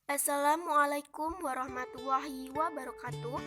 Assalamualaikum warahmatullahi wabarakatuh.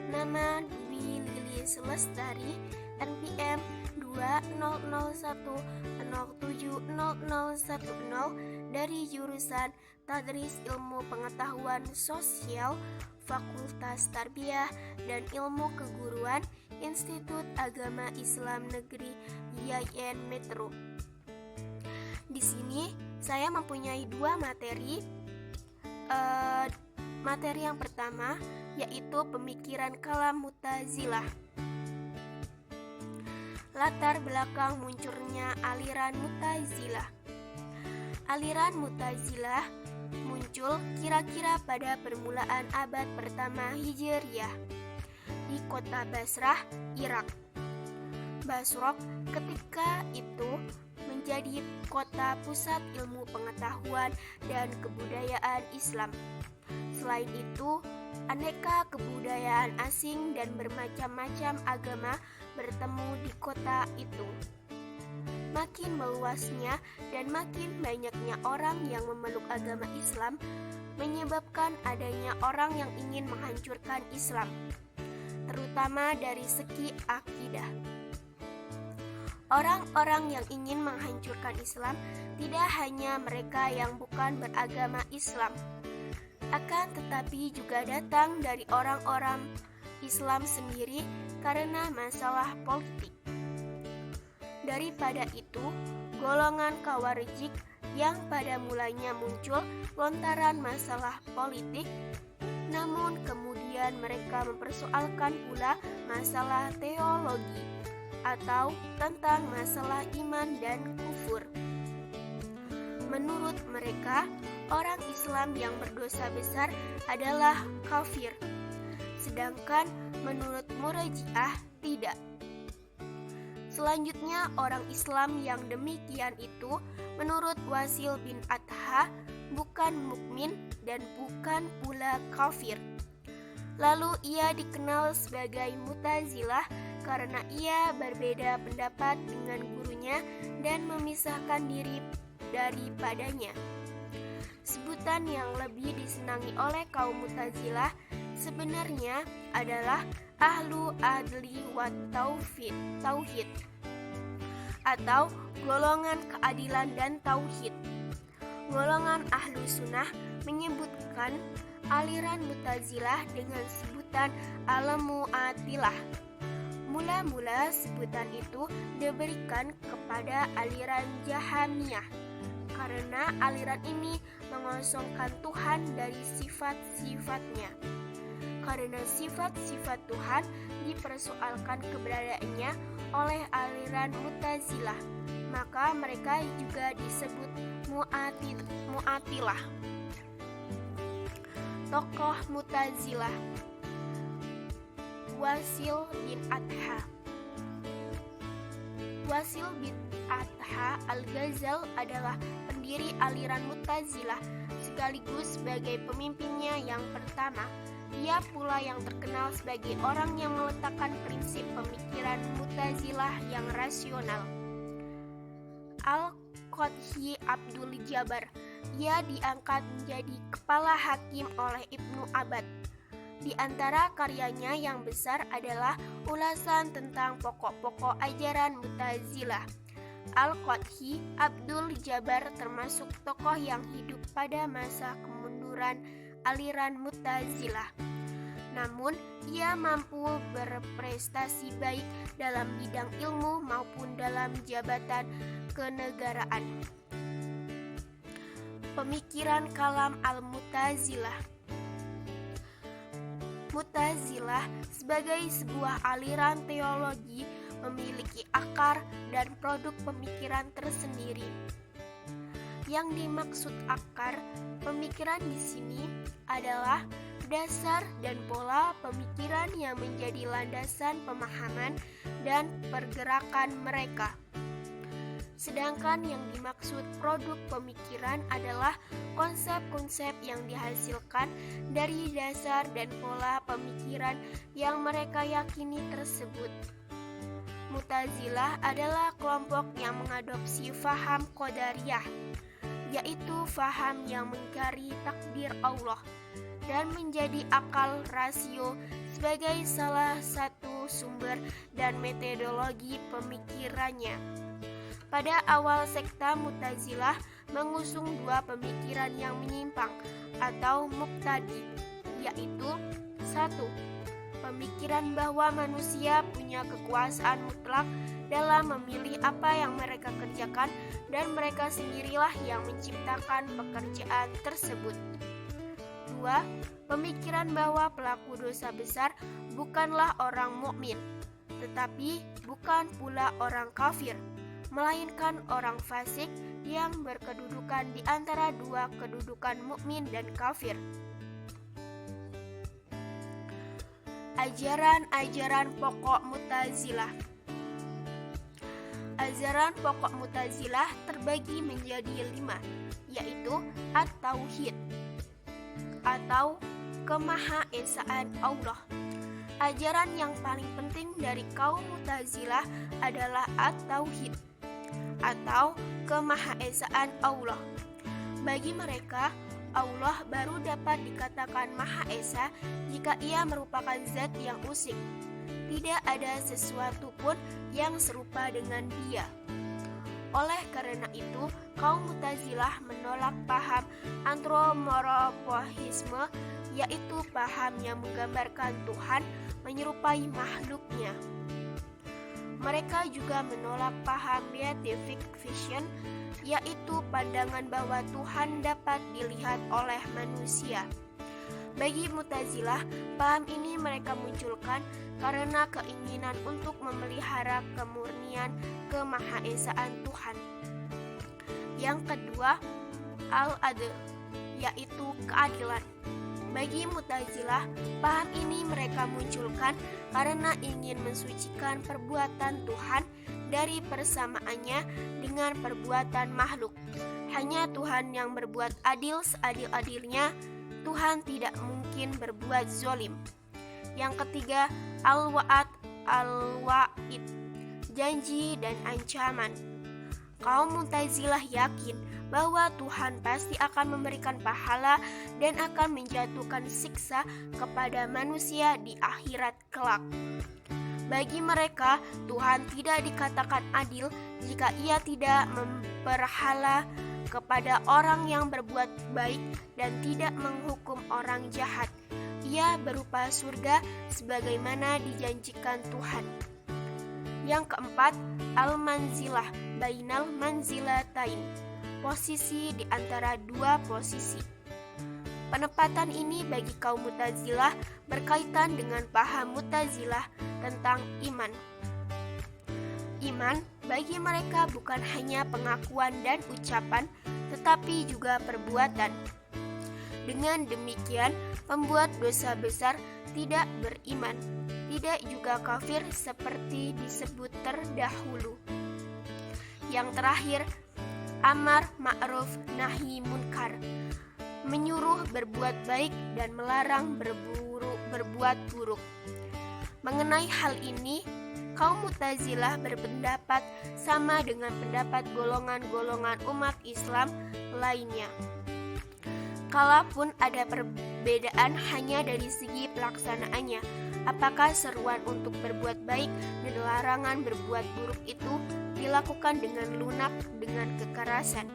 Nama Dwi Lilis Lestari, NPM 200107010 dari jurusan Tadris Ilmu Pengetahuan Sosial, Fakultas Tarbiyah dan Ilmu Keguruan, Institut Agama Islam Negeri IAIN Metro. Di sini saya mempunyai dua materi. Materi yang pertama yaitu pemikiran kalam Mu'tazilah. Latar belakang munculnya aliran Mu'tazilah. Aliran Mu'tazilah muncul kira-kira pada permulaan abad pertama Hijriyah di kota Basrah, Irak. Basrah ketika itu menjadi kota pusat ilmu pengetahuan dan kebudayaan Islam. Selain itu, aneka kebudayaan asing dan bermacam-macam agama bertemu di kota itu. Makin meluasnya dan makin banyaknya orang yang memeluk agama Islam menyebabkan adanya orang yang ingin menghancurkan Islam, terutama dari segi akidah. Orang-orang yang ingin menghancurkan Islam tidak hanya mereka yang bukan beragama Islam, akan tetapi juga datang dari orang-orang Islam sendiri karena masalah politik. Daripada itu, golongan Khawarijik yang pada mulanya muncul lantaran masalah politik, namun kemudian mereka mempersoalkan pula masalah teologi atau tentang masalah iman dan kufur. Menurut mereka, orang Islam yang berdosa besar adalah kafir, sedangkan menurut Murji'ah tidak. Selanjutnya, orang Islam yang demikian itu menurut Wasil bin Atha bukan mukmin dan bukan pula kafir. Lalu ia dikenal sebagai Mu'tazilah karena ia berbeda pendapat dengan gurunya dan memisahkan diri daripadanya. Sebutan yang lebih disenangi oleh kaum Mu'tazilah sebenarnya adalah Ahlu Adli wa Tauhid atau golongan keadilan dan tauhid. Golongan Ahlu Sunnah menyebutkan aliran Mu'tazilah dengan sebutan Al-Mu'attilah. Mula-mula sebutan itu diberikan kepada aliran Jahamiyah karena aliran ini mengosongkan Tuhan dari sifat-sifatnya. Karena sifat-sifat Tuhan dipersoalkan keberadaannya oleh aliran Mu'tazilah, maka mereka juga disebut Mu'attilah. Tokoh Mu'tazilah Wasil bin Atha. Wasil bin Atha Al-Ghazal adalah pendiri aliran Mu'tazilah sekaligus sebagai pemimpinnya yang pertama. Dia pula yang terkenal sebagai orang yang meletakkan prinsip pemikiran Mu'tazilah yang rasional. Al-Qadhi Abdul Jabbar. Ia diangkat menjadi kepala hakim oleh Ibnu Abbad. Di antara karyanya yang besar adalah ulasan tentang pokok-pokok ajaran Mu'tazilah. Al-Qadhi Abdul Jabbar termasuk tokoh yang hidup pada masa kemunduran aliran Mu'tazilah. Namun, ia mampu berprestasi baik dalam bidang ilmu maupun dalam jabatan kenegaraan. Pemikiran kalam Al-Mu'tazilah. Mu'tazilah sebagai sebuah aliran teologi memiliki akar dan produk pemikiran tersendiri. Yang dimaksud akar pemikiran di sini adalah dasar dan pola pemikiran yang menjadi landasan pemahaman dan pergerakan mereka. Sedangkan yang dimaksud produk pemikiran adalah konsep-konsep yang dihasilkan dari dasar dan pola pemikiran yang mereka yakini tersebut. Mu'tazilah adalah kelompok yang mengadopsi faham Qadariyah. yaitu faham yang mengingkari takdir Allah dan menjadi akal rasio sebagai salah satu sumber dan metodologi pemikirannya. Pada awal sekta Mu'tazilah mengusung dua pemikiran yang menyimpang atau mubtadi, yaitu 1. Pemikiran bahwa manusia punya kekuasaan mutlak dalam memilih apa yang mereka kerjakan dan mereka sendirilah yang menciptakan pekerjaan tersebut. 2. Pemikiran bahwa pelaku dosa besar bukanlah orang mukmin, tetapi bukan pula orang kafir, melainkan orang fasik yang berkedudukan di antara dua kedudukan mukmin dan kafir. Ajaran-ajaran pokok Mu'tazilah. Ajaran pokok Mu'tazilah terbagi menjadi 5, yaitu At-Tauhid atau kemahaesaan Allah. Ajaran yang paling penting dari kaum Mu'tazilah adalah At-Tauhid atau kemahaesaan Allah. Bagi mereka, Allah baru dapat dikatakan Maha Esa jika ia merupakan zat yang usik. Tidak ada sesuatu pun yang serupa dengan dia. Oleh karena itu, kaum Mu'tazilah menolak paham antropomorfisme, yaitu paham yang menggambarkan Tuhan menyerupai makhluknya. Mereka juga menolak paham beatific vision, yaitu pandangan bahwa Tuhan dapat dilihat oleh manusia. Bagi Mu'tazilah, paham ini mereka munculkan karena keinginan untuk memelihara kemurnian kemahaesaan Tuhan. Yang kedua, al-adl, yaitu keadilan. Bagi Mu'tazilah, paham ini mereka munculkan karena ingin mensucikan perbuatan Tuhan dari persamaannya dengan perbuatan makhluk. Hanya Tuhan yang berbuat adil seadil-adilnya. Tuhan tidak mungkin berbuat zolim. Yang ketiga, al-wa'ad, al-wa'id, janji dan ancaman. Kaum Mu'tazilah yakin bahwa Tuhan pasti akan memberikan pahala dan akan menjatuhkan siksa kepada manusia di akhirat kelak. Bagi mereka, Tuhan tidak dikatakan adil jika ia tidak memperhala kepada orang yang berbuat baik dan tidak menghukum orang jahat. Ia berupa surga sebagaimana dijanjikan Tuhan. Yang keempat, al-manzilah bainal manzilatain, posisi di antara dua posisi. Penempatan ini bagi kaum Mu'tazilah berkaitan dengan paham Mu'tazilah tentang iman. Iman bagi mereka bukan hanya pengakuan dan ucapan, tetapi juga perbuatan. Dengan demikian, pembuat dosa besar tidak beriman, tidak juga kafir seperti disebut terdahulu. Yang terakhir, amar ma'ruf nahi munkar, menyuruh berbuat baik dan melarang berbuat buruk. Mengenai hal ini, kaum Mu'tazilah berpendapat sama dengan pendapat golongan-golongan umat Islam lainnya. Kalaupun ada perbedaan hanya dari segi pelaksanaannya, apakah seruan untuk berbuat baik dan larangan berbuat buruk itu dilakukan dengan lunak dengan kekerasan.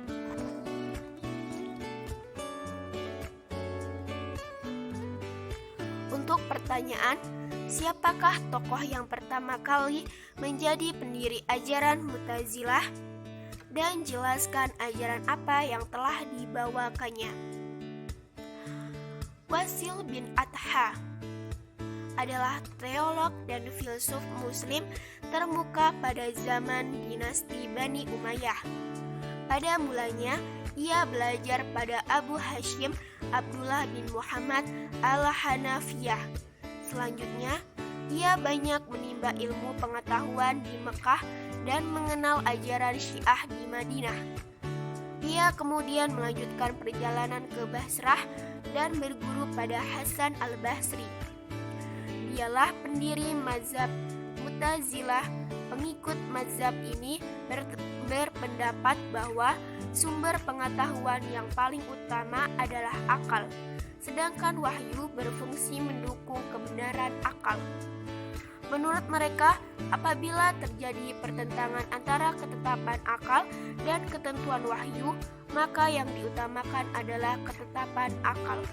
Untuk pertanyaan, siapakah tokoh yang pertama kali menjadi pendiri ajaran Mu'tazilah? Dan jelaskan ajaran apa yang telah dibawakannya. Wasil bin Adha adalah teolog dan filsuf muslim termuka pada zaman dinasti Bani Umayyah. Pada mulanya, ia belajar pada Abu Hashim Abdullah bin Muhammad al-Hanafiyah. Selanjutnya, ia banyak menimba ilmu pengetahuan di Mekah dan mengenal ajaran Syiah di Madinah. Ia kemudian melanjutkan perjalanan ke Basrah dan berguru pada Hasan al-Basri. Dialah pendiri mazhab Mu'tazilah, pengikut mazhab ini berpendapat bahwa sumber pengetahuan yang paling utama adalah akal, sedangkan wahyu berfungsi mendukung kebenaran akal. Menurut mereka, apabila terjadi pertentangan antara ketetapan akal dan ketentuan wahyu, maka yang diutamakan adalah ketetapan akal.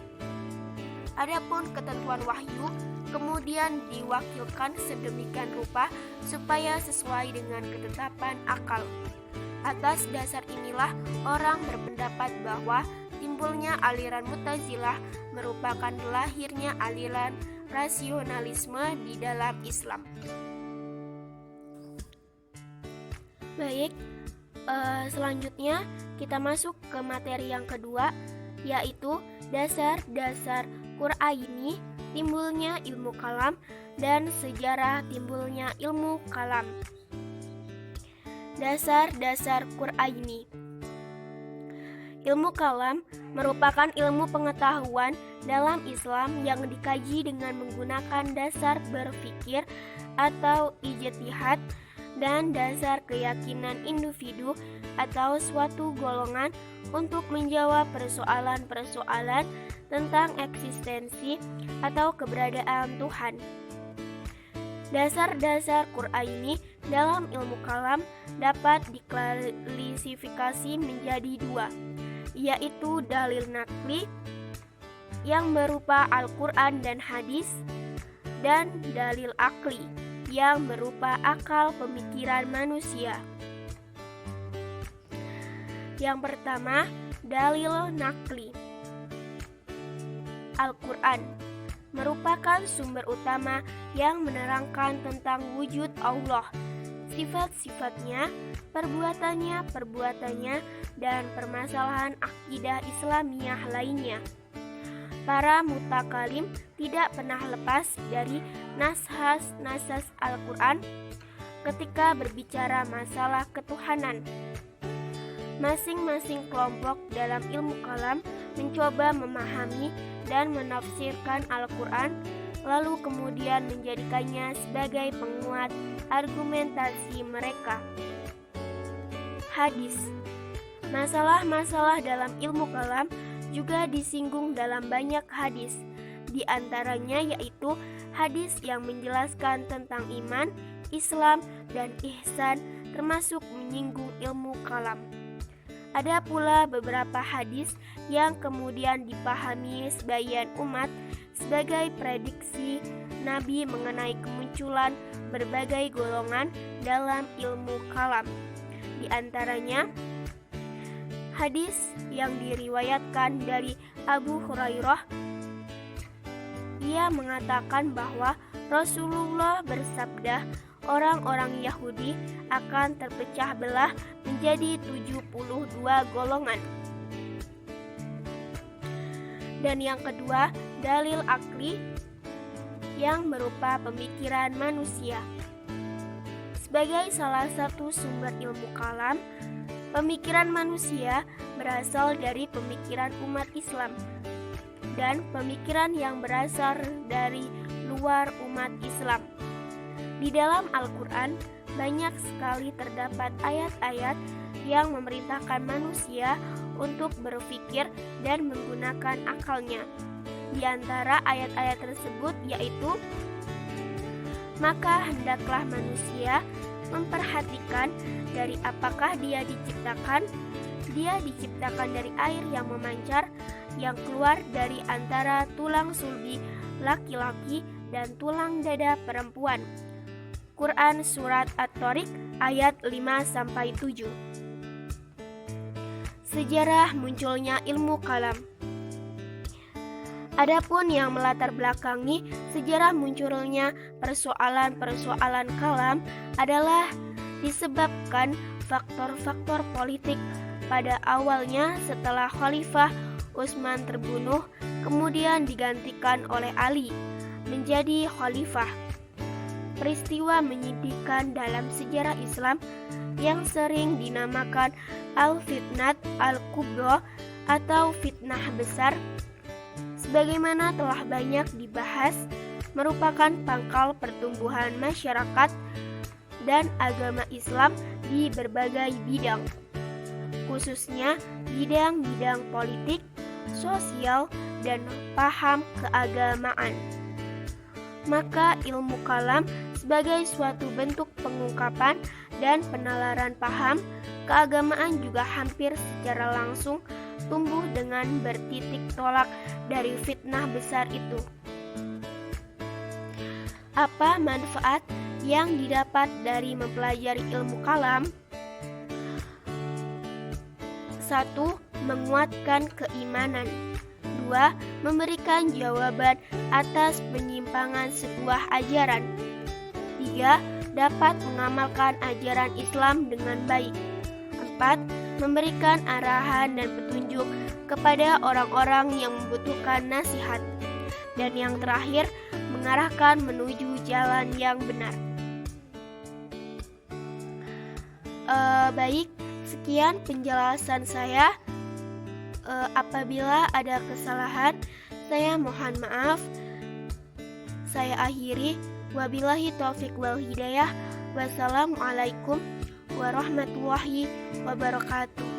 Adapun ketentuan wahyu kemudian diwakilkan sedemikian rupa supaya sesuai dengan ketetapan akal. Atas dasar inilah orang berpendapat bahwa timbulnya aliran Mu'tazilah merupakan lahirnya aliran rasionalisme di dalam Islam. Baik, selanjutnya kita masuk ke materi yang kedua, yaitu dasar-dasar Qur'ani, timbulnya ilmu kalam, dan sejarah timbulnya ilmu kalam. Dasar-dasar Qur'ani. Ilmu kalam merupakan ilmu pengetahuan dalam Islam yang dikaji dengan menggunakan dasar berpikir atau ijtihad dan dasar keyakinan individu atau suatu golongan untuk menjawab persoalan-persoalan tentang eksistensi atau keberadaan Tuhan. Dasar-dasar Qur'ani dalam ilmu kalam dapat diklasifikasi menjadi dua, yaitu dalil nakli yang berupa Al-Quran dan hadis, dan dalil akli yang berupa akal pemikiran manusia. Yang pertama, dalil nakli. Al-Quran merupakan sumber utama yang menerangkan tentang wujud Allah, sifat-sifatnya, perbuatannya, dan permasalahan akidah Islamiyah lainnya. Para mutakalim tidak pernah lepas dari nas-nas Al-Quran ketika berbicara masalah ketuhanan. Masing-masing kelompok dalam ilmu kalam mencoba memahami dan menafsirkan Al-Quran, lalu kemudian menjadikannya sebagai penguat argumentasi mereka. Hadis. Masalah-masalah dalam ilmu kalam juga disinggung dalam banyak hadis, di antaranya yaitu hadis yang menjelaskan tentang iman, Islam, dan ihsan, termasuk menyinggung ilmu kalam. Ada pula beberapa hadis yang kemudian dipahami sebagian umat sebagai prediksi Nabi mengenai kemunculan berbagai golongan dalam ilmu kalam. Di antaranya, hadis yang diriwayatkan dari Abu Hurairah, ia mengatakan bahwa Rasulullah bersabda, orang-orang Yahudi akan terpecah belah menjadi 72 golongan. Dan yang kedua, dalil akli yang berupa pemikiran manusia. Sebagai salah satu sumber ilmu kalam, pemikiran manusia berasal dari pemikiran umat Islam dan pemikiran yang berasal dari luar umat Islam. Di dalam Al-Quran, banyak sekali terdapat ayat-ayat yang memerintahkan manusia untuk berpikir dan menggunakan akalnya. Di antara ayat-ayat tersebut yaitu, maka hendaklah manusia memperhatikan dari apakah dia diciptakan. Dia diciptakan dari air yang memancar, yang keluar dari antara tulang sulbi laki-laki dan tulang dada perempuan. Quran Surat At-Tariq ayat 5-7. Sejarah munculnya ilmu kalam. Adapun yang melatar belakangi sejarah munculnya persoalan-persoalan kalam adalah disebabkan faktor-faktor politik. Pada awalnya setelah Khalifah Utsman terbunuh, kemudian digantikan oleh Ali menjadi khalifah. Peristiwa menyedihkan dalam sejarah Islam yang sering dinamakan Al-Fitnat Al-Kubra atau fitnah besar. Sebagaimana telah banyak dibahas merupakan pangkal pertumbuhan masyarakat dan agama Islam di berbagai bidang, khususnya bidang-bidang politik, sosial, dan paham keagamaan. Maka ilmu kalam sebagai suatu bentuk pengungkapan dan penalaran paham keagamaan juga hampir secara langsung tumbuh dengan bertitik tolak dari fitnah besar itu. Apa manfaat yang didapat dari mempelajari ilmu kalam? 1. Menguatkan keimanan. 2. Memberikan jawaban atas penyimpangan sebuah ajaran. 3. Dapat mengamalkan ajaran Islam dengan baik. 4. Memberikan arahan dan petunjuk kepada orang-orang yang membutuhkan nasihat. Dan yang terakhir, mengarahkan menuju jalan yang benar. Baik, sekian penjelasan saya. Apabila ada kesalahan, saya mohon maaf. Saya akhiri. Wabillahi taufiq wal hidayah. Wassalamualaikum warahmatullahi wabarakatuh.